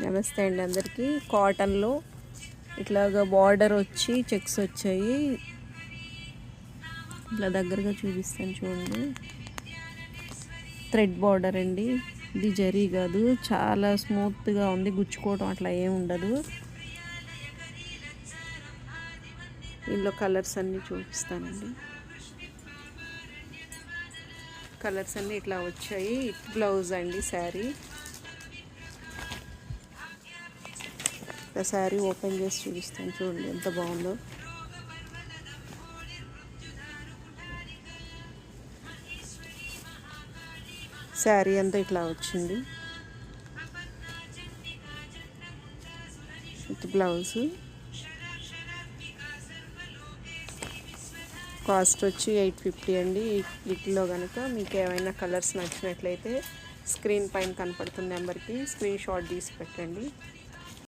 నమస్తే అండి అందరికీ. కాటన్లో ఇట్లాగా బార్డర్ వచ్చి చెక్స్ వచ్చాయి. ఇట్లా దగ్గరగా చూపిస్తాను చూడండి. థ్రెడ్ బార్డర్ అండి, ఇది జరీ కాదు, చాలా స్మూత్గా ఉంది, గుచ్చుకోవడం అట్లా ఏమి ఉండదు. ఇందులో కలర్స్ అన్నీ చూపిస్తానండి. కలర్స్ అన్నీ ఇట్లా వచ్చాయి. బ్లౌజ్ అండి, శారీ ఓపెన్ చేసి చూపిస్తాను చూడండి ఎంత బాగుందో. శారీ అంతా ఇట్లా వచ్చింది విత్ బ్లౌజ్. కాస్ట్ వచ్చి 850 అండి. వీటిలో కనుక మీకు ఏమైనా కలర్స్ నచ్చినట్లయితే స్క్రీన్ పైన కనపడుతున్న నెంబర్కి స్క్రీన్ షాట్ తీసి పెట్టండి.